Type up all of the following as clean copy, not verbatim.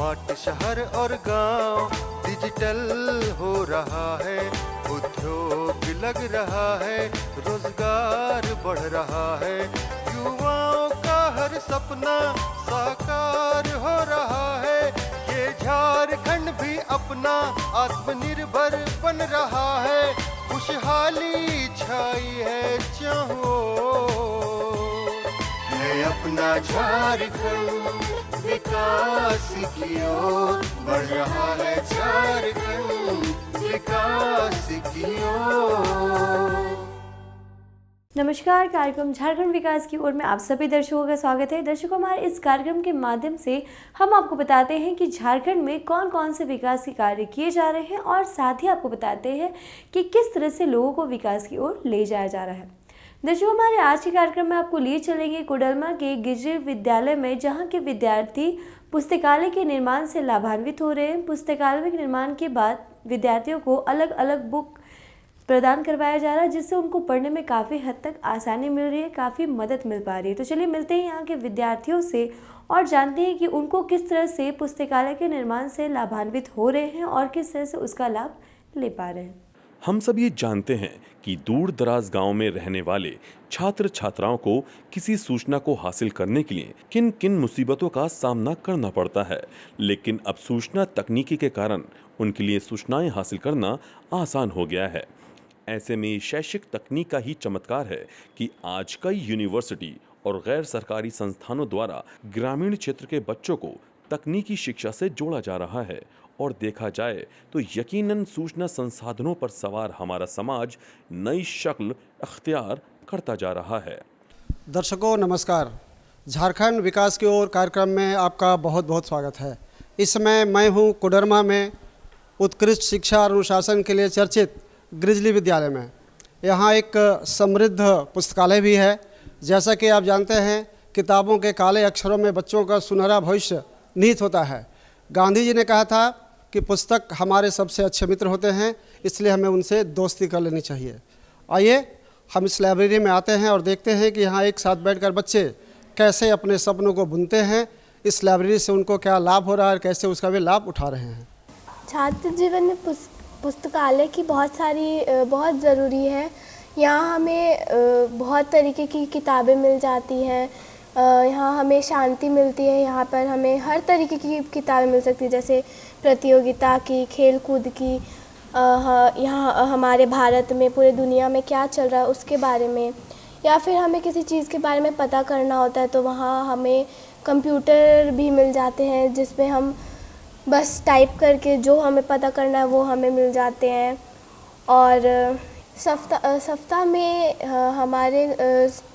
Smart शहर और गांव, डिजिटल हो रहा है, उद्योग लग रहा है, रोजगार बढ़ रहा है, युवाओं का हर सपना साकार हो रहा है। ये झारखंड भी अपना आत्मनिर्भर बन रहा है, खुशहाली छाई है चाहो, है अपना झारखंड विकास की ओर बढ़ रहा है, झारखंड विकास की ओर। नमस्कार, कार्यक्रम झारखंड विकास की ओर में आप सभी दर्शकों का स्वागत है। दर्शकों, हमारे इस कार्यक्रम के माध्यम से हम आपको बताते हैं कि झारखंड में कौन कौन से विकास के कार्य किए जा रहे हैं और साथ ही आपको बताते हैं कि किस तरह से लोगों को विकास की ओर ले जाया जा रहा है। दर्शकों, हमारे आज के कार्यक्रम में आपको लिए चलेंगे कोडरमा के गिरिजन विद्यालय में, जहाँ के विद्यार्थी पुस्तकालय के निर्माण से लाभान्वित हो रहे हैं। पुस्तकालय के निर्माण के बाद विद्यार्थियों को अलग अलग बुक प्रदान करवाया जा रहा है, जिससे उनको पढ़ने में काफ़ी हद तक आसानी मिल रही है, काफ़ी मदद मिल पा रही है। तो चलिए मिलते हैं यहाँ के विद्यार्थियों से और जानते हैं कि उनको किस तरह से पुस्तकालय के निर्माण से लाभान्वित हो रहे हैं और किस तरह से उसका लाभ ले पा रहे हैं। हम सब ये जानते हैं कि दूर दराज गांव में रहने वाले छात्र छात्राओं को किसी सूचना को हासिल करने के लिए किन किन मुसीबतों का सामना करना पड़ता है, लेकिन अब सूचना तकनीकी के कारण उनके लिए सूचनाएं हासिल करना आसान हो गया है। ऐसे में शैक्षिक तकनीक का ही चमत्कार है कि आज कई यूनिवर्सिटी और गैर सरकारी संस्थानों द्वारा ग्रामीण क्षेत्र के बच्चों को तकनीकी शिक्षा से जोड़ा जा रहा है। और देखा जाए तो यकीनन सूचना संसाधनों पर सवार हमारा समाज नई शक्ल अख्तियार करता जा रहा है। दर्शकों नमस्कार, झारखंड विकास की ओर कार्यक्रम में आपका बहुत बहुत स्वागत है। इस समय मैं हूं कोडरमा में उत्कृष्ट शिक्षा और अनुशासन के लिए चर्चित गिरिजली विद्यालय में। यहाँ एक समृद्ध पुस्तकालय भी है। जैसा कि आप जानते हैं, किताबों के काले अक्षरों में बच्चों का सुनहरा भविष्य निहित होता है। गांधी जी ने कहा था कि पुस्तक हमारे सबसे अच्छे मित्र होते हैं, इसलिए हमें उनसे दोस्ती कर लेनी चाहिए। आइए हम इस लाइब्रेरी में आते हैं और देखते हैं कि यहाँ एक साथ बैठकर बच्चे कैसे अपने सपनों को बुनते हैं, इस लाइब्रेरी से उनको क्या लाभ हो रहा है और कैसे उसका वे लाभ उठा रहे हैं। छात्र जीवन में पुस्तकालय की बहुत ज़रूरी है। यहाँ हमें बहुत तरीके की किताबें मिल जाती हैं। यहाँ हमें शांति मिलती है। यहाँ पर हमें हर तरीके की किताबें मिल सकती है, जैसे प्रतियोगिता की, खेल कूद की, यहाँ हमारे भारत में, पूरे दुनिया में क्या चल रहा है उसके बारे में, या फिर हमें किसी चीज़ के बारे में पता करना होता है तो वहाँ हमें कंप्यूटर भी मिल जाते हैं, जिसमें हम बस टाइप करके जो हमें पता करना है वो हमें मिल जाते हैं। और सप्ताह में हमारे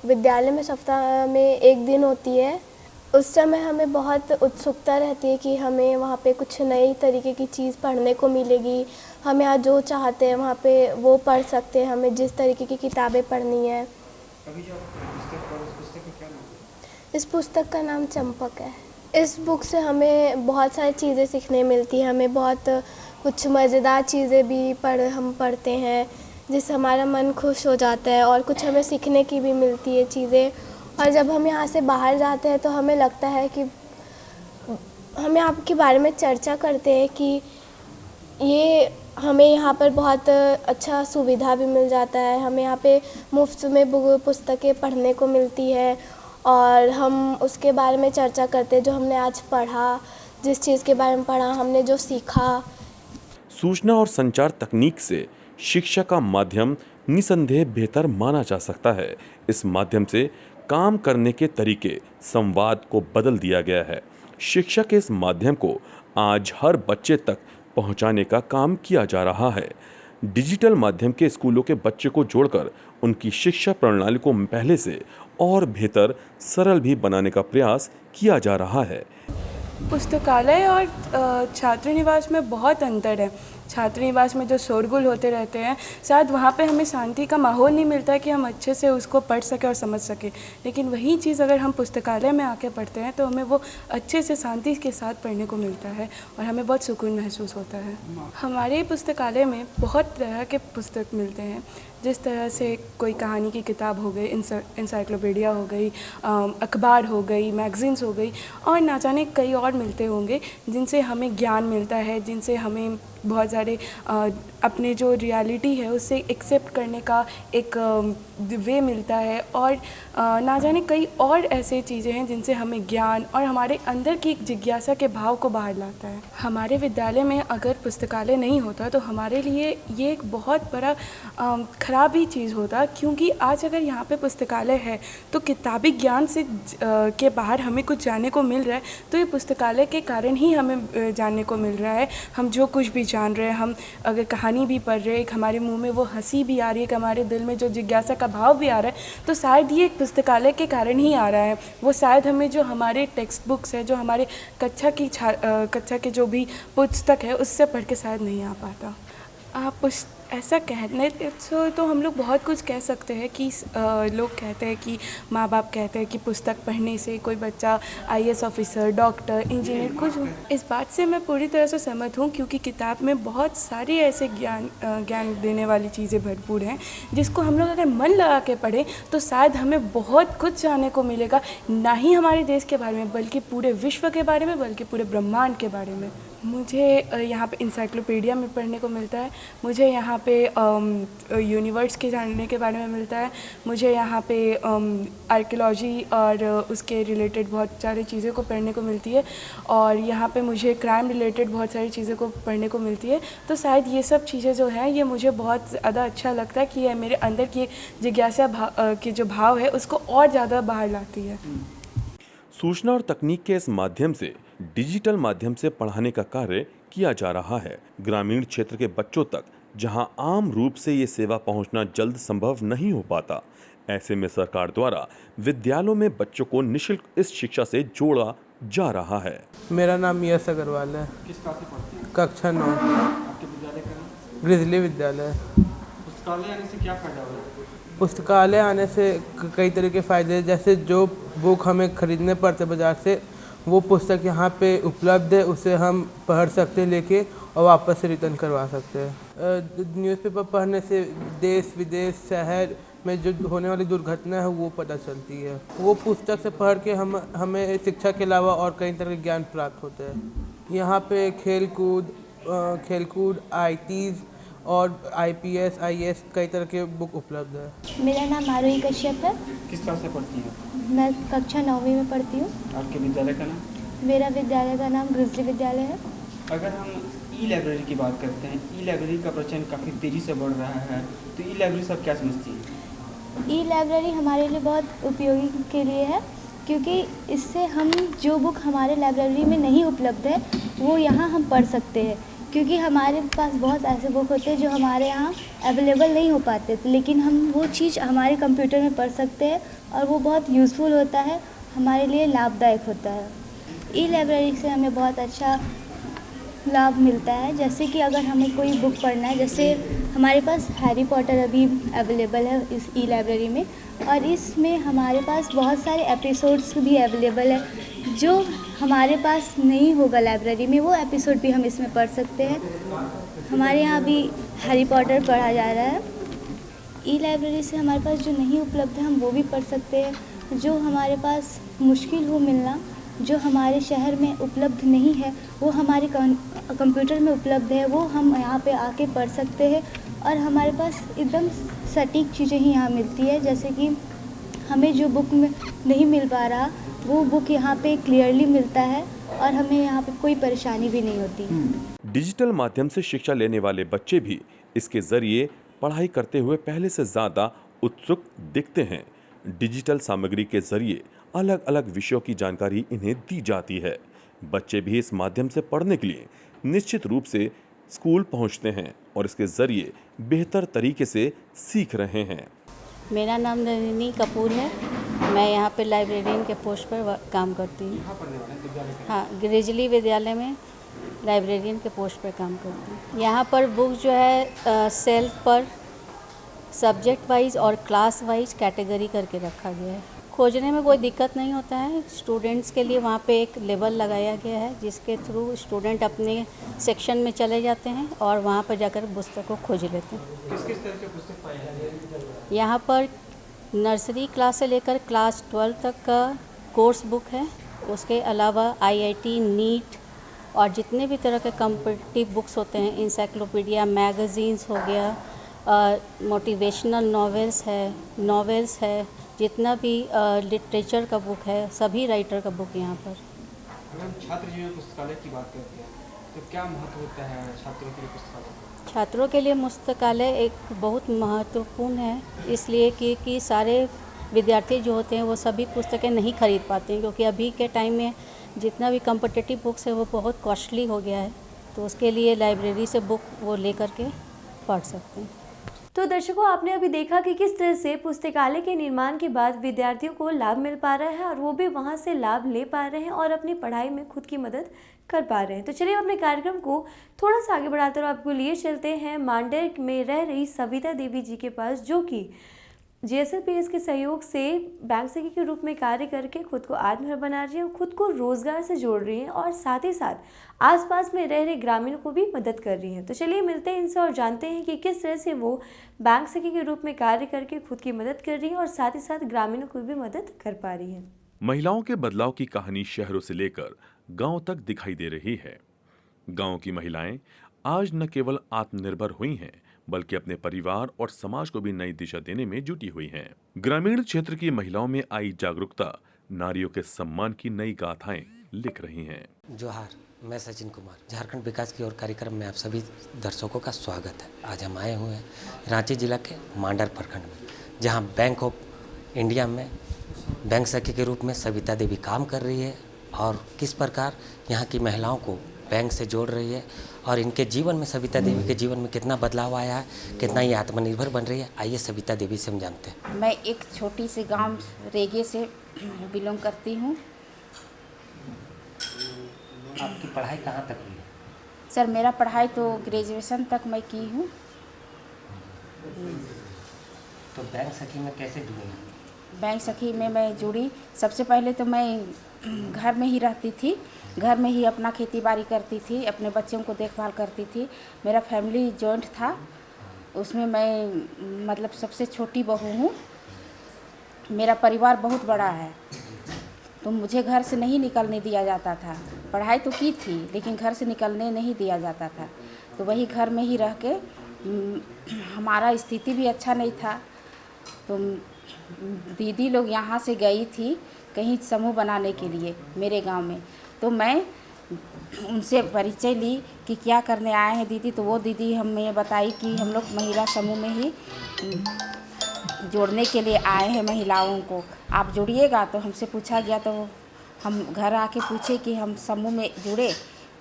विद्यालय में सप्ताह में एक दिन होती है। उस समय हमें बहुत उत्सुकता रहती है कि हमें वहाँ पे कुछ नई तरीके की चीज़ पढ़ने को मिलेगी। हम यहाँ जो चाहते हैं वहाँ पे वो पढ़ सकते हैं, हमें जिस तरीके की किताबें पढ़नी है। अभी जो पुस्तक का क्या नाम है? इस पुस्तक का नाम चंपक है। इस बुक से हमें बहुत सारी चीज़ें सीखने मिलती हैं। हमें बहुत कुछ मज़ेदार चीज़ें भी हम पढ़ते हैं, जिससे हमारा मन खुश हो जाता है और कुछ हमें सीखने की भी मिलती है चीज़ें। और जब हम यहाँ से बाहर जाते हैं तो हमें लगता है कि हम आपके बारे में चर्चा करते हैं कि ये हमें यहाँ पर बहुत अच्छा सुविधा भी मिल जाता है। हमें यहाँ पे मुफ्त में पुस्तकें पढ़ने को मिलती है और हम उसके बारे में चर्चा करते हैं, जो हमने आज पढ़ा, जिस चीज़ के बारे में पढ़ा, हमने जो सीखा। सूचना और संचार तकनीक से शिक्षा का माध्यम निसंदेह बेहतर माना जा सकता है। इस माध्यम से काम करने के तरीके, संवाद को बदल दिया गया है। शिक्षा के इस माध्यम को आज हर बच्चे तक पहुंचाने का काम किया जा रहा है। डिजिटल माध्यम के स्कूलों के बच्चे को जोड़कर उनकी शिक्षा प्रणाली को पहले से और बेहतर, सरल भी बनाने का प्रयास किया जा रहा है। पुस्तकालय और छात्र निवास में बहुत अंतर है। छात्रावास में जो शोरगुल होते रहते हैं, शायद वहाँ पे हमें शांति का माहौल नहीं मिलता है कि हम अच्छे से उसको पढ़ सकें और समझ सकें। लेकिन वही चीज़ अगर हम पुस्तकालय में आके पढ़ते हैं तो हमें वो अच्छे से शांति के साथ पढ़ने को मिलता है और हमें बहुत सुकून महसूस होता है। हमारे पुस्तकालय में बहुत तरह के पुस्तक मिलते हैं, जिस तरह से कोई कहानी की किताब हो गई, इंसाइक्लोपीडिया हो गई, अखबार हो गई, मैगज़ीन्स हो गई और ना जाने कई और मिलते होंगे जिनसे हमें ज्ञान मिलता है, जिनसे हमें बहुत सारे अपने जो रियलिटी है उससे एक्सेप्ट करने का एक वे मिलता है और ना जाने कई और ऐसे चीज़ें हैं जिनसे हमें ज्ञान और हमारे अंदर की एक जिज्ञासा के भाव को बाहर लाता है। हमारे विद्यालय में अगर पुस्तकालय नहीं होता तो हमारे लिए ये एक बहुत बड़ा ख़राब ही चीज़ होता, क्योंकि आज अगर यहाँ पे पुस्तकालय है तो किताबी ज्ञान से के बाहर हमें कुछ जानने को मिल रहा है, तो ये पुस्तकालय के कारण ही हमें जानने को मिल रहा है। हम जो कुछ भी जान रहे हैं, हम अगर कहानी भी पढ़ रहे हैं, हमारे मुंह में वो हंसी भी आ रही है, कि हमारे दिल में जो जिज्ञासा का भाव भी आ रहा है, तो शायद ये एक पुस्तकालय के कारण ही आ रहा है। वो शायद हमें जो हमारे टेक्स्ट बुक्स है, जो हमारे कक्षा के जो भी पुस्तक है, उससे पढ़ के शायद नहीं आ पाता। ऐसा कहने तो हम लोग बहुत कुछ कह सकते हैं कि लोग कहते हैं कि माँ बाप कहते हैं कि पुस्तक पढ़ने से कोई बच्चा IAS ऑफिसर, डॉक्टर, इंजीनियर कुछ। इस बात से मैं पूरी तरह से सहमत हूँ, क्योंकि किताब में बहुत सारी ऐसे ज्ञान देने वाली चीज़ें भरपूर हैं, जिसको हम लोग अगर मन लगा के पढ़ें तो शायद हमें बहुत कुछ जानने को मिलेगा, ना ही हमारे देश के बारे में बल्कि पूरे विश्व के बारे में, बल्कि पूरे ब्रह्मांड के बारे में। मुझे यहाँ पे इंसाइक्लोपीडिया में पढ़ने को मिलता है, मुझे यहाँ पे यूनिवर्स के जानने के बारे में मिलता है, मुझे यहाँ पे आर्कियोलॉजी और उसके रिलेटेड बहुत सारी चीज़ें को पढ़ने को मिलती है, और यहाँ पे मुझे क्राइम रिलेटेड बहुत सारी चीज़ें को पढ़ने को मिलती है। तो शायद ये सब चीज़ें जो हैं ये मुझे बहुत ज़्यादा अच्छा लगता है कि ये मेरे अंदर की जिज्ञासा की जो भाव है उसको और ज़्यादा बाहर लाती है। सूचना और तकनीक के इस माध्यम से डिजिटल माध्यम से पढ़ाने का कार्य किया जा रहा है। ग्रामीण क्षेत्र के बच्चों तक जहां आम रूप से ये सेवा पहुंचना जल्द संभव नहीं हो पाता, ऐसे में सरकार द्वारा विद्यालयों में बच्चों को निःशुल्क इस शिक्षा से जोड़ा जा रहा है। मेरा नाम यश अग्रवाल है। किस क्लास में पढ़ते हैं? कक्षा 9। आपके विद्यालय का नाम? ग्रिजली विद्यालय। पुस्तकालय आने से क्या फायदा हो रहा है? पुस्तकालय आने से कई तरह के फ़ायदे हैं, जैसे जो बुक हमें ख़रीदने पड़ते बाज़ार से, वो पुस्तक यहाँ पे उपलब्ध है, उसे हम पढ़ सकते हैं लेके और वापस से रिटर्न करवा सकते हैं। न्यूज़पेपर पढ़ने से देश विदेश शहर में जो होने वाली दुर्घटना है वो पता चलती है। वो पुस्तक से पढ़ के हमें शिक्षा के अलावा और कई तरह के ज्ञान प्राप्त होते हैं। यहाँ पे खेलकूद ITs और IPS IAS कई तरह के बुक उपलब्ध है। मेरा नाम आरोही कश्यप है। किस क्लास में पढ़ती हैं? मैं कक्षा 9वीं में पढ़ती हूँ। आपके विद्यालय का नाम? मेरा विद्यालय का नाम ग्रिजली विद्यालय है। अगर हम ई-लाइब्रेरी की बात करते हैं, ई-लाइब्रेरी का प्रचलन काफ़ी तेज़ी से बढ़ रहा है, तो ई-लाइब्रेरी से आप क्या समझती हैं? ई-लाइब्रेरी हमारे लिए बहुत उपयोगी के लिए है, क्योंकि इससे हम जो बुक हमारे लाइब्रेरी में नहीं उपलब्ध है वो यहाँ हम पढ़ सकते हैं, क्योंकि हमारे पास बहुत ऐसे बुक होते हैं जो हमारे यहाँ अवेलेबल नहीं हो पाते, लेकिन हम वो चीज़ हमारे कंप्यूटर में पढ़ सकते हैं और वो बहुत यूज़फुल होता है, हमारे लिए लाभदायक होता है। ई-लाइब्रेरी से हमें बहुत अच्छा लाभ मिलता है, जैसे कि अगर हमें कोई बुक पढ़ना है, जैसे हमारे पास हैरी पॉटर अभी अवेलेबल है इस ई-लाइब्रेरी में, और इसमें हमारे पास बहुत सारे एपिसोड्स भी अवेलेबल है जो हमारे पास नहीं होगा लाइब्रेरी में, वो एपिसोड भी हम इसमें पढ़ सकते हैं। हमारे यहाँ भी हैरी पॉटर पढ़ा जा रहा है। ई-लाइब्रेरी से हमारे पास जो नहीं उपलब्ध है हम वो भी पढ़ सकते हैं। जो हमारे पास मुश्किल हो मिलना, जो हमारे शहर में उपलब्ध नहीं है, वो हमारे कंप्यूटर में उपलब्ध है, वो हम यहाँ पे आके पढ़ सकते हैं। और हमारे पास एकदम सटीक चीज़ें ही यहाँ मिलती है, जैसे कि हमें जो बुक में नहीं मिल पा रहा वो बुक यहाँ पे क्लियरली मिलता है और हमें यहाँ पे कोई परेशानी भी नहीं होती। डिजिटल माध्यम से शिक्षा लेने वाले बच्चे भी इसके जरिए पढ़ाई करते हुए पहले से ज्यादा उत्सुक दिखते हैं। डिजिटल सामग्री के जरिए अलग अलग विषयों की जानकारी इन्हें दी जाती है। बच्चे भी इस माध्यम से पढ़ने के लिए निश्चित रूप से स्कूल पहुंचते हैं और इसके जरिए बेहतर तरीके से सीख रहे हैं। मेरा नाम नलिनी कपूर है। मैं यहाँ पे लाइब्रेरियन के पोस्ट पर काम करती हूँ। हाँ, ग्रिजली विद्यालय में लाइब्रेरियन के पोस्ट पर काम करती हूँ। यहाँ पर बुक जो है सेल्फ पर सब्जेक्ट वाइज और क्लास वाइज कैटेगरी करके रखा गया है। खोजने में कोई दिक्कत नहीं होता है। स्टूडेंट्स के लिए वहाँ पे एक लेबल लगाया गया है जिसके थ्रू स्टूडेंट अपने सेक्शन में चले जाते हैं और वहाँ पर जाकर पुस्तक को खोज लेते हैं। किस किस तरह के पुस्तक पाए जाते हैं? यहाँ पर नर्सरी क्लास से लेकर क्लास 12 तक का कोर्स बुक है। उसके अलावा IIT, नीट और जितने भी तरह के कॉम्पिटिटिव बुक्स होते हैं, इंसाइक्लोपीडिया, मैगज़ीन्स हो गया, मोटिवेशनल नॉवेल्स है, जितना भी लिटरेचर का बुक है, सभी राइटर का बुक यहाँ पर। अगर हम छात्र जीवन पुस्तकालय की बात करते हैं तो क्या महत्व होता है छात्रों के लिए पुस्तकालय? छात्रों के लिए पुस्तकालय एक बहुत महत्वपूर्ण है, इसलिए कि सारे विद्यार्थी जो होते हैं वो सभी पुस्तकें नहीं खरीद पाते हैं, क्योंकि अभी के टाइम में जितना भी कॉम्पिटिटिव बुक्स है वो बहुत कॉस्टली हो गया है। तो उसके लिए लाइब्रेरी से बुक वो ले करके पढ़ सकते हैं। तो दर्शकों, आपने अभी देखा कि किस तरह से पुस्तकालय के निर्माण के बाद विद्यार्थियों को लाभ मिल पा रहा है और वो भी वहाँ से लाभ ले पा रहे हैं और अपनी पढ़ाई में खुद की मदद कर पा रहे हैं। तो चलिए अपने कार्यक्रम को थोड़ा सा आगे बढ़ाते हुए आपको लिए चलते हैं मांडेर में रह रही सविता देवी जी के पास, जो कि JSLPS के सहयोग से बैंक सखी के रूप में कार्य करके खुद को आत्मनिर्भर बना रही हैं, खुद को रोजगार से जोड़ रही हैं और साथ ही साथ आसपास में रह रहे ग्रामीणों को भी मदद कर रही हैं। तो चलिए मिलते हैं इनसे और जानते हैं कि किस तरह से वो बैंक सखी के रूप में कार्य करके खुद की मदद कर रही हैं और साथ ही साथ ग्रामीणों को भी मदद कर पा रही हैं। महिलाओं के बदलाव की कहानी शहरों से लेकर गांव तक दिखाई दे रही है। गांव की महिलाएं आज न केवल आत्मनिर्भर हुई हैं, बल्कि अपने परिवार और समाज को भी नई दिशा देने में जुटी हुई हैं। ग्रामीण क्षेत्र की महिलाओं में आई जागरूकता नारियों के सम्मान की नई गाथाएं लिख रही हैं। जोहार, मैं सचिन कुमार। झारखंड विकास की ओर कार्यक्रम में आप सभी दर्शकों का स्वागत है। आज हम आए हुए हैं रांची जिला के मांडर प्रखंड में, जहां बैंक ऑफ इंडिया में बैंक सखी के रूप में सविता देवी काम कर रही है और किस प्रकार यहाँ की महिलाओं को बैंक से जोड़ रही है और इनके जीवन में, सविता देवी के जीवन में कितना बदलाव आया है, कितना ये आत्मनिर्भर बन रही है। आइए सविता देवी से हम जानते हैं। मैं एक छोटी सी गांव रेगे से बिलोंग करती हूँ। आपकी पढ़ाई कहाँ तक हुई है? सर, मेरा पढ़ाई तो ग्रेजुएशन तक मैं की हूँ। तो बैंक सखी में कैसे जुड़ी? बैंक सखी में मैं जुड़ी, सबसे पहले तो मैं घर में ही रहती थी, घर में ही अपना खेती बाड़ी करती थी, अपने बच्चों को देखभाल करती थी। मेरा फैमिली जॉइंट था, उसमें मैं मतलब सबसे छोटी बहू हूँ। मेरा परिवार बहुत बड़ा है, तो मुझे घर से नहीं निकलने दिया जाता था। पढ़ाई तो की थी लेकिन घर से निकलने नहीं दिया जाता था, तो वही घर में ही रह के हमारा स्थिति भी अच्छा नहीं था। तो दीदी लोग यहाँ से गई थी कहीं समूह बनाने के लिए मेरे गांव में, तो मैं उनसे परिचय ली कि क्या करने आए हैं दीदी। तो वो दीदी हमें बताई कि हम लोग महिला समूह में ही जोड़ने के लिए आए हैं महिलाओं को, आप जुड़िएगा। तो हमसे पूछा गया, तो हम घर आके पूछे कि हम समूह में जुड़े,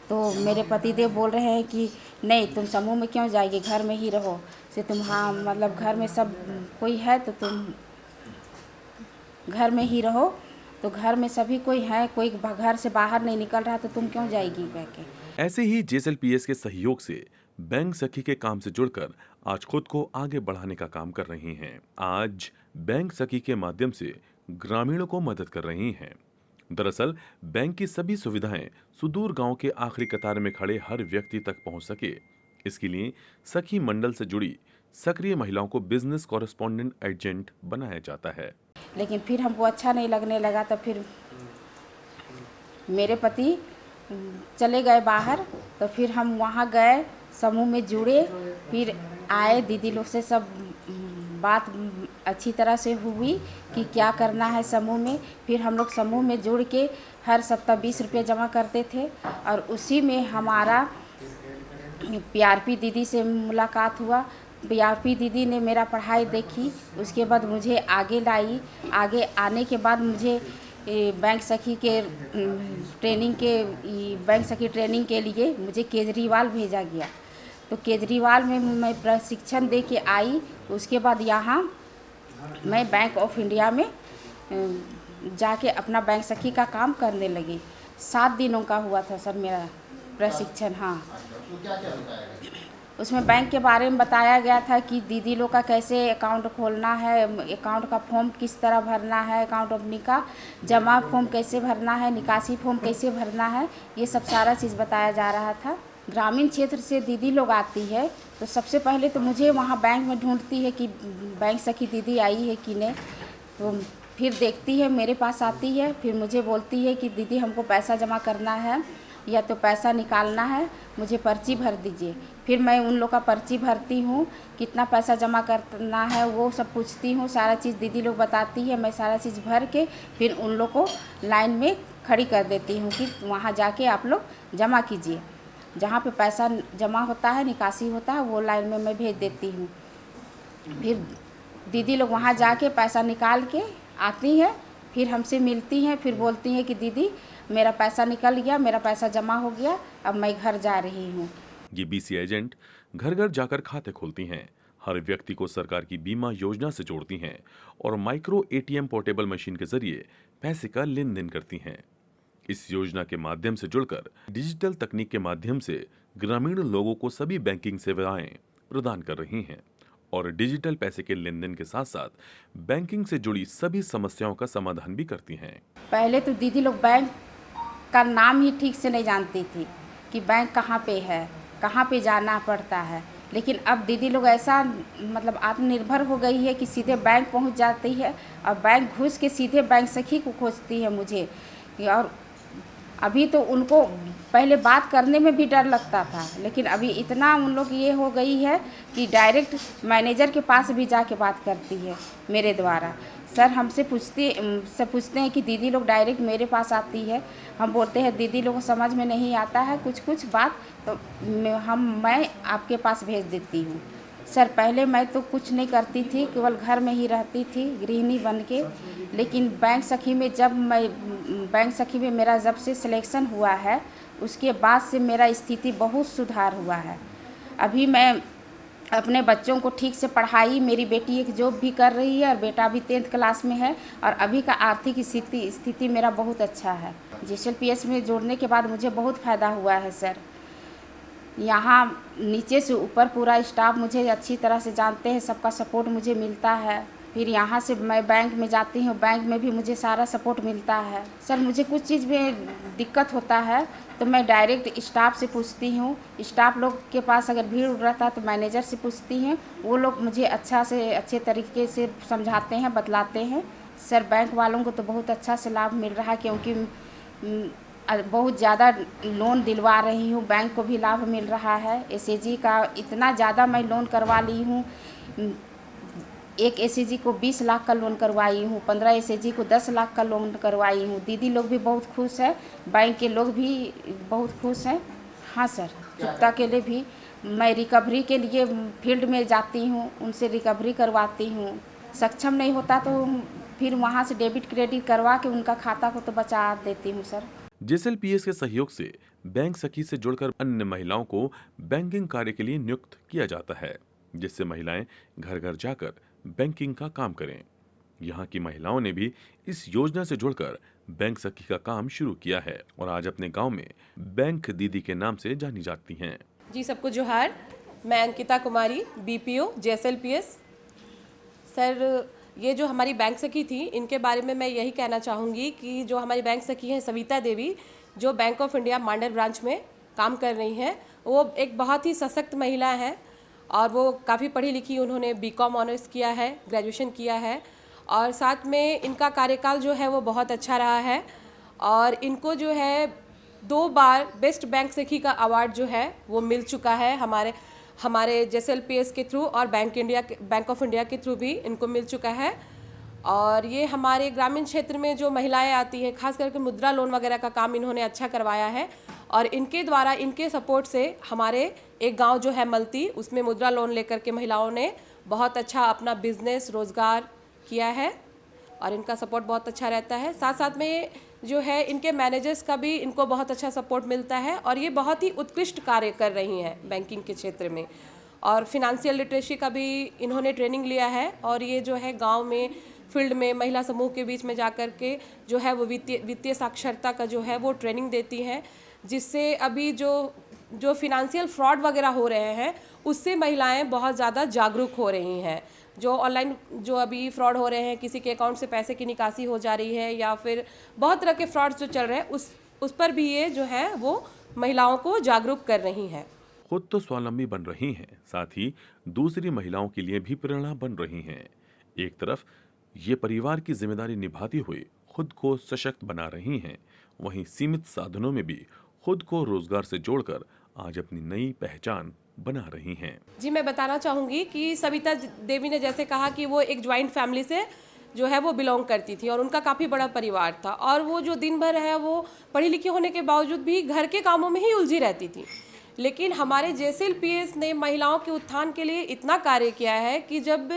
तो मेरे पतिदेव बोल रहे हैं कि नहीं, तुम समूह में क्यों जाएगी, घर में ही रहो। से तुम, हाँ मतलब घर में सब कोई है तो तुम घर में ही रहो। तो घर में सभी कोई है, कोई घर से बाहर नहीं निकल रहा, तो तुम क्यों जाएगी कह के। ऐसे ही JSLPS के सहयोग से बैंक सखी के काम से जुड़कर आज खुद को आगे बढ़ाने का काम कर रही हैं। आज बैंक सखी के माध्यम से ग्रामीणों को मदद कर रही हैं। दरअसल बैंक की सभी सुविधाएं सुदूर गांव के आखिरी कतार में खड़े हर व्यक्ति तक पहुंच सके, इसके लिए सखी मंडल से जुड़ी सक्रिय महिलाओं को बिजनेस कॉरेस्पॉन्डेंट एजेंट बनाया जाता है। लेकिन फिर हमको अच्छा नहीं लगने लगा, तो फिर मेरे पति चले गए बाहर, तो फिर हम वहाँ गए, समूह में जुड़े, फिर आए, दीदी लोग से सब बात अच्छी तरह से हुई कि क्या करना है समूह में। फिर हम लोग समूह में जुड़ के हर सप्ताह 20 रुपये जमा करते थे और उसी में हमारा PRP दीदी से मुलाकात हुआ। PRP दीदी ने मेरा पढ़ाई देखी, उसके बाद मुझे आगे लाई। आगे आने के बाद मुझे बैंक सखी के ट्रेनिंग के लिए मुझे केजरीवाल भेजा गया। तो केजरीवाल में मैं प्रशिक्षण दे के आई। उसके बाद यहाँ मैं बैंक ऑफ इंडिया में जाके अपना बैंक सखी का काम करने लगी। 7 दिनों का हुआ था सर मेरा प्रशिक्षण, हाँ। उसमें बैंक के बारे में बताया गया था कि दीदी लोग का कैसे अकाउंट खोलना है, अकाउंट का फॉर्म किस तरह भरना है, अकाउंट ओपनिंग का जमा फॉर्म कैसे भरना है, निकासी फॉर्म कैसे भरना है, ये सब सारा चीज़ बताया जा रहा था। ग्रामीण क्षेत्र से दीदी लोग आती है तो सबसे पहले तो मुझे वहाँ बैंक में ढूंढती है कि बैंक सखी दीदी आई है कि नहीं, तो फिर देखती है, मेरे पास आती है, फिर मुझे बोलती है कि दीदी हमको पैसा जमा करना है या तो पैसा निकालना है, मुझे पर्ची भर दीजिए। फिर मैं उन लोग का पर्ची भरती हूँ, कितना पैसा जमा करना है वो सब पूछती हूँ, सारा चीज़ दीदी लोग बताती है, मैं सारा चीज़ भर के फिर उन लोग को लाइन में खड़ी कर देती हूँ कि वहाँ जाके आप लोग जमा कीजिए। जहाँ पे पैसा जमा होता है, निकासी होता है, वो लाइन में मैं भेज देती हूँ। फिर दीदी लोग वहाँ जाके पैसा निकाल के आती हैं, फिर हमसे मिलती हैं, फिर बोलती हैं कि दीदी मेरा पैसा निकल गया, मेरा पैसा जमा हो गया, अब मैं घर जा रही हूँ। ये बीसी एजेंट घर घर जाकर खाते खोलती हैं, हर व्यक्ति को सरकार की बीमा योजना से जोड़ती हैं और माइक्रो एटीएम पोर्टेबल मशीन के जरिए पैसे का लेन देन करती हैं। इस योजना के माध्यम से जुड़कर डिजिटल तकनीक के माध्यम से ग्रामीण लोगों को सभी बैंकिंग सेवाएं प्रदान कर रही हैं और डिजिटल पैसे के लेन देन के साथ साथ बैंकिंग से जुड़ी सभी समस्याओं का समाधान भी करती हैं। पहले तो दीदी लोग बैंक का नाम ही ठीक से नहीं जानती थी कि बैंक कहाँ पे है, कहाँ पे जाना पड़ता है, लेकिन अब दीदी लोग ऐसा मतलब आत्मनिर्भर हो गई है कि सीधे बैंक पहुंच जाती है और बैंक घुस के सीधे बैंक सखी को खोजती है मुझे। और अभी तो उनको पहले बात करने में भी डर लगता था, लेकिन अभी इतना उन लोग ये हो गई है कि डायरेक्ट मैनेजर के पास भी जाके बात करती है मेरे द्वारा। सर हमसे पूछते हैं कि दीदी लोग डायरेक्ट मेरे पास आती है, हम बोलते हैं दीदी लोगों को समझ में नहीं आता है कुछ बात, तो मैं आपके पास भेज देती हूँ। सर पहले मैं तो कुछ नहीं करती थी, केवल घर में ही रहती थी गृहिणी बन के, लेकिन बैंक सखी में मेरा जब से सिलेक्शन हुआ है उसके बाद से मेरा स्थिति बहुत सुधार हुआ है। अभी मैं अपने बच्चों को ठीक से पढ़ाई, मेरी बेटी एक जॉब भी कर रही है और बेटा भी 10th क्लास में है और अभी का आर्थिक स्थिति मेरा बहुत अच्छा है। GSLPS में जोड़ने के बाद मुझे बहुत फ़ायदा हुआ है सर। यहाँ नीचे से ऊपर पूरा स्टाफ मुझे अच्छी तरह से जानते हैं, सबका सपोर्ट मुझे मिलता है। फिर यहाँ से मैं बैंक में जाती हूँ, बैंक में भी मुझे सारा सपोर्ट मिलता है। सर मुझे कुछ चीज़ में दिक्कत होता है तो मैं डायरेक्ट स्टाफ से पूछती हूँ, स्टाफ लोग के पास अगर भीड़ रहता है तो मैनेजर से पूछती हैं, वो लोग मुझे अच्छे तरीके से समझाते हैं, बतलाते हैं। सर बैंक वालों को तो बहुत अच्छा से लाभ मिल रहा है क्योंकि बहुत ज़्यादा लोन दिलवा रही हूँ, बैंक को भी लाभ मिल रहा है। SAG का इतना ज़्यादा मैं लोन करवा ली हूँ, एक SAG को 20 लाख का लोन करवाई हूँ, 15 SAG को 10 लाख का लोन करवाई हूँ। दीदी लोग भी बहुत खुश हैं, बैंक के लोग भी बहुत खुश हैं। हाँ सर, चुकता के लिए भी मैं रिकवरी के लिए फील्ड में जाती हूँ, उनसे रिकवरी करवाती हूँ। सक्षम नहीं होता तो फिर वहाँ से डेबिट क्रेडिट करवा के उनका खाता को तो बचा देती हूँ सर। GSLPS के सहयोग से बैंक सखी से जुड़कर अन्य महिलाओं को बैंकिंग कार्य के लिए नियुक्त किया जाता है, जिससे महिलाएं घर घर जाकर बैंकिंग का काम करें। यहाँ की महिलाओं ने भी इस योजना से जुड़कर बैंक सखी का काम शुरू किया है और आज अपने गांव में बैंक दीदी के नाम से जानी जाती हैं। जी सबको जोहार, मैं अंकिता कुमारी, BPO GSLPS। सर ये जो हमारी बैंक सखी थी, इनके बारे में मैं यही कहना चाहूँगी कि जो हमारी बैंक सखी है सविता देवी, जो bank of India Mandar branch में काम कर रही हैं, वो एक बहुत ही सशक्त महिला है और वो काफ़ी पढ़ी लिखी, उन्होंने BCom ऑनर्स किया है, ग्रेजुएशन किया है और साथ में इनका कार्यकाल जो है वो बहुत अच्छा रहा है और इनको जो है 2 बार बेस्ट बैंक सखी का अवार्ड जो है वो मिल चुका है हमारे GSLPS के थ्रू और बैंक ऑफ इंडिया के थ्रू भी इनको मिल चुका है। और ये हमारे ग्रामीण क्षेत्र में जो महिलाएं आती हैं, खास करके मुद्रा लोन वगैरह का काम इन्होंने अच्छा करवाया है और इनके द्वारा, इनके सपोर्ट से हमारे एक गांव जो है मलती, उसमें मुद्रा लोन लेकर के महिलाओं ने बहुत अच्छा अपना बिजनेस रोजगार किया है और इनका सपोर्ट बहुत अच्छा रहता है। साथ साथ में जो है इनके मैनेजर्स का भी इनको बहुत अच्छा सपोर्ट मिलता है और ये बहुत ही उत्कृष्ट कार्य कर रही हैं बैंकिंग के क्षेत्र में। और फिनेंशियल लिटरेसी का भी इन्होंने ट्रेनिंग लिया है और ये जो है गांव में फील्ड में महिला समूह के बीच में जाकर के जो है वो वित्तीय साक्षरता का जो है वो ट्रेनिंग देती हैं, जिससे अभी जो फिनेंशियल फ्रॉड वगैरह हो रहे हैं उससे महिलाएं बहुत ज़्यादा जागरूक हो रही हैं। जो ऑनलाइन जो अभी फ्रॉड हो रहे हैं, किसी के अकाउंट से पैसे की निकासी हो जा रही है या फिर बहुत तरह के फ्रॉड्स जो चल रहे हैं उस पर भी ये जो है वो महिलाओं को जागरूक कर रही हैं। खुद तो स्वावलंबी बन रही हैं, साथ ही दूसरी महिलाओं के लिए भी प्रेरणा बन रही हैं। एक तरफ ये परिवार की जिम्मेदारी निभाती हुई खुद को सशक्त बना रही हैं, वहीं सीमित साधनों में भी खुद को रोजगार से जोड़कर आज अपनी नई पहचान बना रही हैं। जी, मैं बताना चाहूँगी कि सविता देवी ने जैसे कहा कि वो एक ज्वाइंट फैमिली से जो है वो बिलोंग करती थी और उनका काफ़ी बड़ा परिवार था, और वो जो दिन भर है वो पढ़ी लिखी होने के बावजूद भी घर के कामों में ही उलझी रहती थी। लेकिन हमारे JSLPS ने महिलाओं के उत्थान के लिए इतना कार्य किया है कि जब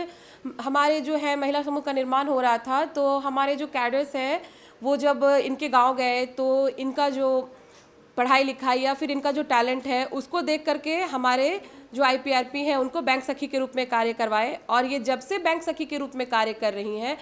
हमारे जो है महिला समूह का निर्माण हो रहा था तो हमारे जो कैडर्स हैं वो जब इनके गांव गए तो इनका जो पढ़ाई लिखाई या फिर इनका जो टैलेंट है उसको देख करके हमारे जो IPRP हैं उनको बैंक सखी के रूप में कार्य करवाए, और ये जब से बैंक सखी के रूप में कार्य कर रही हैं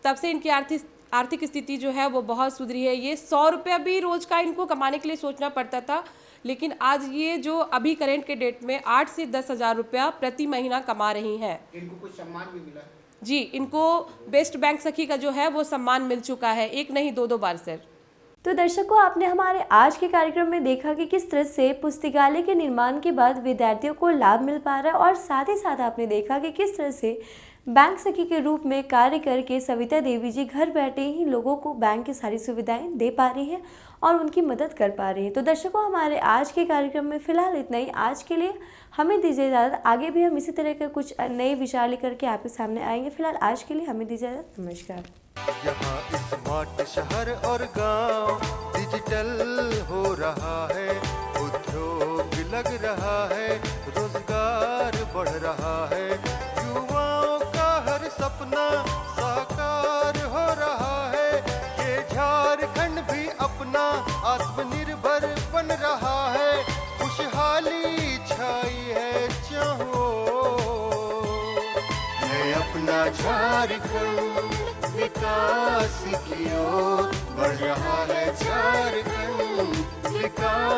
तब से इनकी आर्थिक स्थिति जो है वो बहुत सुधरी है। ये 100 रुपया भी रोज का इनको कमाने के लिए सोचना पड़ता था, लेकिन आज ये जो अभी करेंट के डेट में 8 से 10 हज़ार रुपया प्रति महीना कमा रही हैं। इनको कुछ सम्मान भी मिला? जी, इनको बेस्ट बैंक सखी का जो है वो सम्मान मिल चुका है, एक नहीं 2 बार सर। तो दर्शकों, आपने हमारे आज के कार्यक्रम में देखा कि किस तरह से पुस्तकालय के निर्माण के बाद विद्यार्थियों को लाभ मिल पा रहा है, और साथ ही साथ आपने देखा कि किस तरह से बैंक सखी के रूप में कार्य करके सविता देवी जी घर बैठे ही लोगों को बैंक की सारी सुविधाएं दे पा रही हैं और उनकी मदद कर पा रही हैं। तो दर्शकों, हमारे आज के कार्यक्रम में फिलहाल इतना ही। आज के लिए हमें दीजिए इजाज़त। आगे भी हम इसी तरह के कुछ नए विचार लेकर के आपके सामने आएंगे। फिलहाल आज के लिए हमें दीजिए इजाज़त। नमस्कार। यहाँ स्मार्ट शहर और गांव डिजिटल हो रहा है, उद्योग लग रहा है, रोजगार बढ़ रहा है, युवाओं का हर सपना साकार हो रहा है। ये झारखंड भी अपना आत्मनिर्भर बन रहा है, खुशहाली छाई है चाहो है अपना झारखंड, विकास की ओर बढ़ रहा है झारखंड, विकास